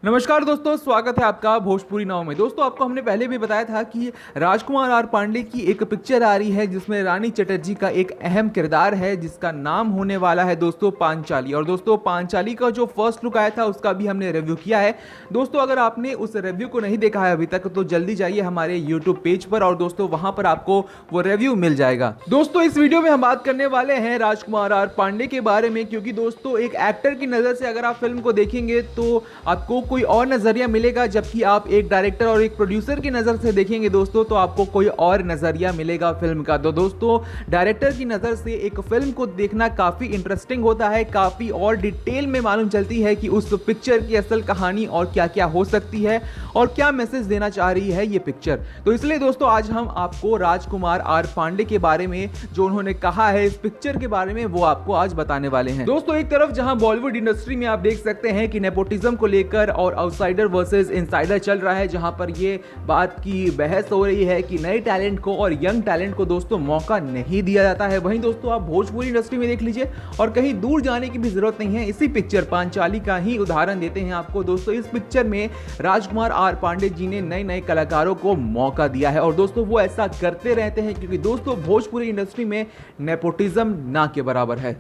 नमस्कार दोस्तों, स्वागत है आपका भोजपुरी नाव में। दोस्तों, आपको हमने पहले भी बताया था कि राजकुमार आर पांडे की एक पिक्चर आ रही है जिसमें रानी चटर्जी का एक अहम किरदार है जिसका नाम होने वाला है दोस्तों पांचाली। और दोस्तों, पांचाली का जो फर्स्ट लुक आया था उसका भी हमने रिव्यू किया है। दोस्तों, अगर आपने उस रिव्यू को नहीं देखा है अभी तक तो जल्दी जाइए हमारे यूट्यूब पेज पर और दोस्तों वहां पर आपको वो रिव्यू मिल जाएगा। दोस्तों, इस वीडियो में हम बात करने वाले हैं राजकुमार आर पांडे के बारे में, क्योंकि दोस्तों एक एक्टर की नज़र से अगर आप फिल्म को देखेंगे तो आपको कोई और नजरिया मिलेगा, जबकि आप एक डायरेक्टर और एक प्रोड्यूसर की नजर से देखेंगे दोस्तों तो आपको कोई और नजरिया मिलेगा फिल्म का। तो दोस्तों, डायरेक्टर की नजर से एक फिल्म को देखना काफी इंटरेस्टिंग होता है, काफी और डिटेल में मालूम चलती है कि उस पिक्चर की असल कहानी और क्या क्या हो सकती है और क्या मैसेज देना चाह रही है ये पिक्चर। तो इसलिए दोस्तों आज हम आपको राजकुमार आर पांडे के बारे में जो उन्होंने कहा है इस पिक्चर के बारे में वो आपको आज बताने वाले हैं। दोस्तों, एक तरफ जहां बॉलीवुड इंडस्ट्री में आप देख सकते हैं कि नेपोटिज्म को लेकर और आउटसाइडर वर्सेस इनसाइडर चल रहा है, जहां पर ये बात की बहस हो रही है कि नए टैलेंट को और यंग टैलेंट को दोस्तों मौका नहीं दिया जाता है। वहीं दोस्तों आप भोजपुरी इंडस्ट्री में देख लीजिए और कहीं दूर जाने की भी जरूरत नहीं है, इसी पिक्चर पांचाली का ही उदाहरण देते हैं आपको। दोस्तों, इस पिक्चर में राजकुमार आर पांडे जी ने नए नए कलाकारों को मौका दिया है और दोस्तों वो ऐसा करते रहते हैं क्योंकि दोस्तों भोजपुरी इंडस्ट्री में नेपोटिज्म ना के बराबर है।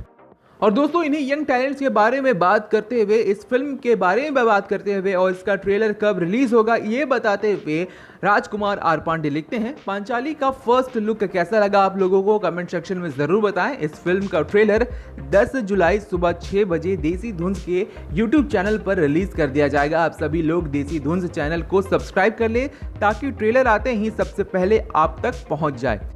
और दोस्तों, इन्हीं यंग टैलेंट्स के बारे में बात करते हुए, इस फिल्म के बारे में बात करते हुए और इसका ट्रेलर कब रिलीज होगा ये बताते हुए राजकुमार आर पांडे लिखते हैं, पांचाली का फर्स्ट लुक कैसा लगा आप लोगों को कमेंट सेक्शन में जरूर बताएं। इस फिल्म का ट्रेलर 10 जुलाई सुबह 6 बजे देसी धुंस के यूट्यूब चैनल पर रिलीज कर दिया जाएगा। आप सभी लोग देसी धुंस चैनल को सब्सक्राइब कर ले ताकि ट्रेलर आते ही सबसे पहले आप तक पहुंच जाए।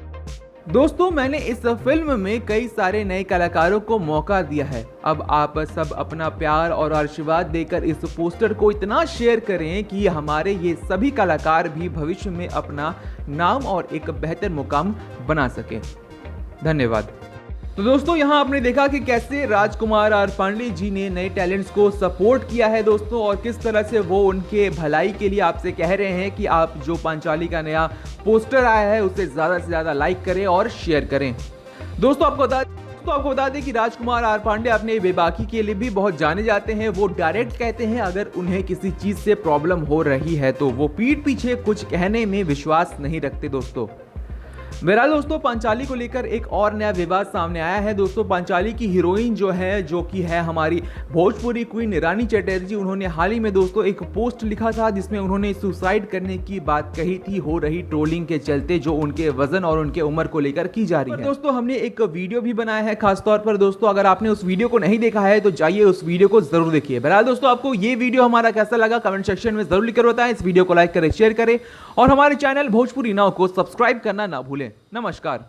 दोस्तों, मैंने इस फिल्म में कई सारे नए कलाकारों को मौका दिया है। अब आप सब अपना प्यार और आशीर्वाद देकर इस पोस्टर को इतना शेयर करें कि हमारे ये सभी कलाकार भी भविष्य में अपना नाम और एक बेहतर मुकाम बना सकें। धन्यवाद। तो दोस्तों, यहाँ आपने देखा कि कैसे राजकुमार आर पांडे जी ने नए टैलेंट्स को सपोर्ट किया है दोस्तों, और किस तरह से वो उनके भलाई के लिए आपसे कह रहे हैं कि आप जो पांचाली का नया पोस्टर आया है उसे ज़्यादा से ज़्यादा लाइक करें और शेयर करें। दोस्तों, आपको बता दें कि राजकुमार आर पांडे अपने बेबाकी के लिए भी बहुत जाने जाते हैं। वो डायरेक्ट कहते हैं अगर उन्हें किसी चीज़ से प्रॉब्लम हो रही है तो वो पीठ पीछे कुछ कहने में विश्वास नहीं रखते दोस्तों। बहरहाल दोस्तों, पांचाली को लेकर एक और नया विवाद सामने आया है। दोस्तों, पांचाली की हीरोइन जो कि है हमारी भोजपुरी क्वीन रानी चटर्जी, उन्होंने हाल ही में दोस्तों एक पोस्ट लिखा था जिसमें उन्होंने सुसाइड करने की बात कही थी, हो रही ट्रोलिंग के चलते जो उनके वजन और उनके उम्र को लेकर की जा रही है। दोस्तों, हमने एक वीडियो भी बनाया है खासतौर पर। दोस्तों, अगर आपने उस वीडियो को नहीं देखा है तो जाइए उस वीडियो को जरूर देखिए। बहरहाल दोस्तों, आपको ये वीडियो हमारा कैसा लगा कमेंट सेक्शन में जरूर लिखकर बताएं। इस वीडियो को लाइक करें, शेयर करें और हमारे चैनल भोजपुरी नाव को सब्सक्राइब करना ना भूलें। नमस्कार।